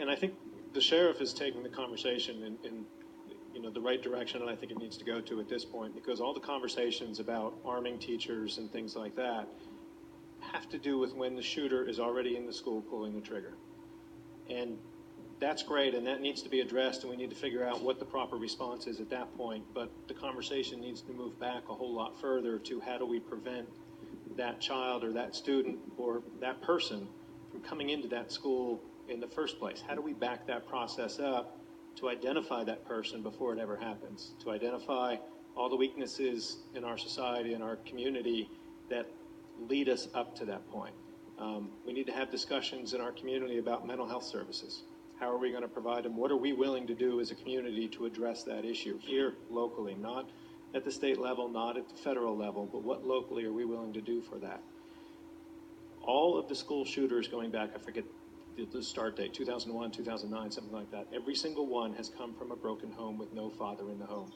And I think the sheriff is taking the conversation in the right direction, and I think it needs to go to at this point, because all the conversations about arming teachers and things like that have to do with when the shooter is already in the school pulling the trigger. And that's great, and that needs to be addressed, and we need to figure out what the proper response is at that point. But the conversation needs to move back a whole lot further to how do we prevent that child or that student or that person from coming into that school in the first place? How do we back that process up to identify that person before it ever happens, to identify all the weaknesses in our society and our community that lead us up to that point? We need to have discussions in our community about mental health services. How are we going to provide them? What are we willing to do as a community to address that issue here locally, not at the state level, not at the federal level, but what locally are we willing to do for that? All of the school shooters going back, I forget the start date, 2001, 2009, something like that, every single one has come from a broken home with no father in the home.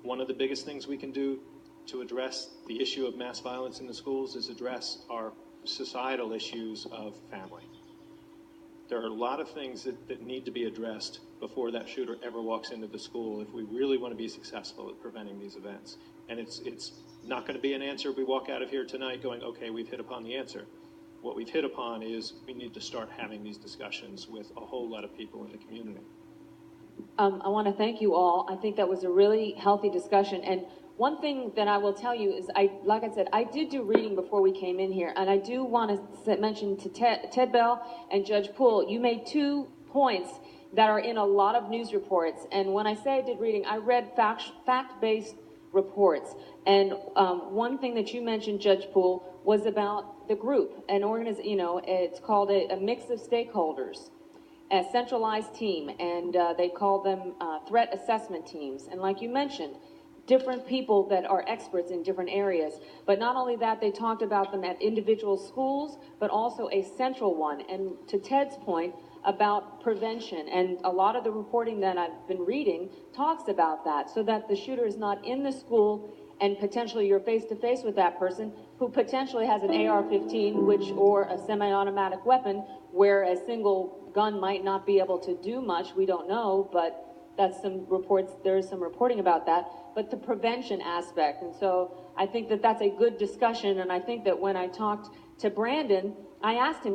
One of the biggest things we can do to address the issue of mass violence in the schools is address our societal issues of family. There are a lot of things that need to be addressed before that shooter ever walks into the school if we really want to be successful at preventing these events. And it's not going to be an answer we walk out of here tonight going, okay, we've hit upon the answer. What we've hit upon is we need to start having these discussions with a whole lot of people in the community. I want to thank you all. I think that was a really healthy discussion. And one thing that I will tell you is, like I said, I did do reading before we came in here, and I do want to mention to Ted Bell and Judge Poole, you made 2 points that are in a lot of news reports. And when I say I did reading, I read fact-based reports. And one thing that you mentioned, Judge Poole, was about the group, an organization. It's called a mix of stakeholders, a centralized team, and they call them threat assessment teams. And like you mentioned, different people that are experts in different areas. But not only that, they talked about them at individual schools, but also a central one. And to Ted's point about prevention, and a lot of the reporting that I've been reading talks about that, so that the shooter is not in the school and potentially you're face-to-face with that person who potentially has an AR-15, or a semi-automatic weapon, where a single gun might not be able to do much. We don't know, but that's some reports. There is some reporting about that. But the prevention aspect, and so I think that that's a good discussion. And I think that when I talked to Brandon, I asked him,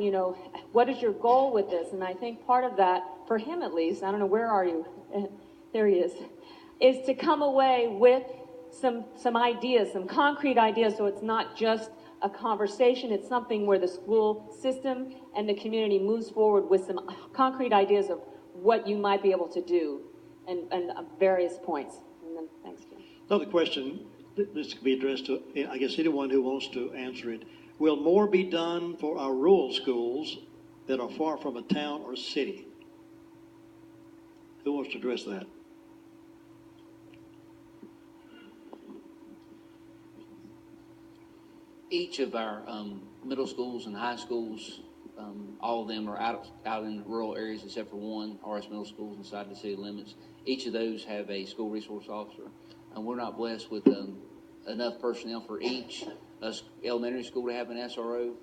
what is your goal with this? And I think part of that, for him at least, I don't know, where are you? There he is to come away with some ideas, some concrete ideas, so it's not just a conversation, it's something where the school system and the community moves forward with some concrete ideas of what you might be able to do, and various points. And then, thanks, Jim. Another question, this could be addressed to, I guess, anyone who wants to answer it. Will more be done for our rural schools that are far from a town or city? Who wants to address that? Each of our middle schools and high schools, all of them are out in rural areas except for one, RS Middle Schools inside the city limits. Each of those have a school resource officer. And we're not blessed with enough personnel for each elementary school to have an SRO,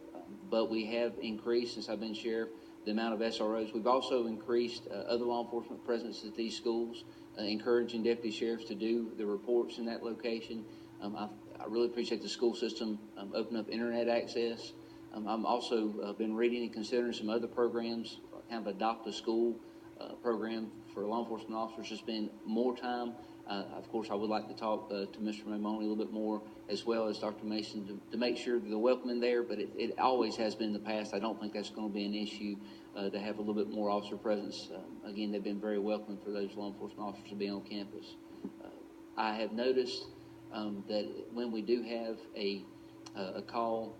but we have increased, since I've been sheriff, the amount of SROs. We've also increased other law enforcement presence at these schools, encouraging deputy sheriffs to do the reports in that location. I really appreciate the school system opening up internet access. I'm also been reading and considering some other programs, kind of adopt a school program for law enforcement officers to spend more time. Of course, I would like to talk to Mr. Mamoni a little bit more, as well as Dr. Mason, to make sure that the welcoming there, but it always has been in the past. I don't think that's going to be an issue to have a little bit more officer presence. Again, they've been very welcoming for those law enforcement officers to be on campus. I have noticed that when we do have a call,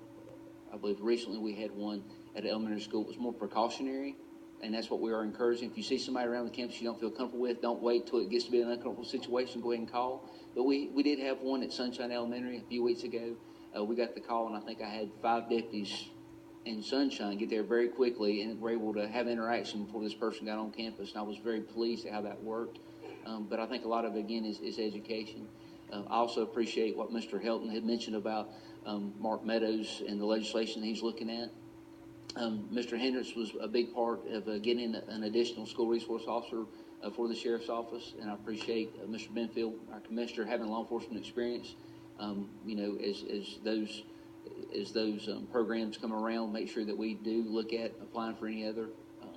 I believe recently we had one at an elementary school, it was more precautionary, and that's what we are encouraging. If you see somebody around the campus you don't feel comfortable with, don't wait till it gets to be an uncomfortable situation, go ahead and call. But we did have one at Sunshine Elementary a few weeks ago. We got the call, and I think I had 5 deputies in Sunshine get there very quickly and were able to have interaction before this person got on campus, and I was very pleased at how that worked. But I think a lot of it, again, is education. I also appreciate what Mr. Helton had mentioned about Mark Meadows and the legislation he's looking at. Mr. Hendricks was a big part of getting an additional school resource officer for the sheriff's office, and I appreciate Mr. Benfield, our commissioner, having law enforcement experience. You know, as those programs come around, make sure that we do look at applying for any other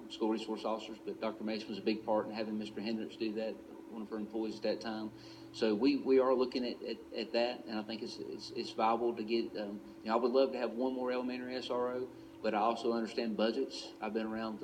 school resource officers. But Dr. Mason was a big part in having Mr. Hendricks do that, one of her employees at that time. So we are looking at that, and I think it's viable to get. You know, I would love to have one more elementary SRO, but I also understand budgets. I've been around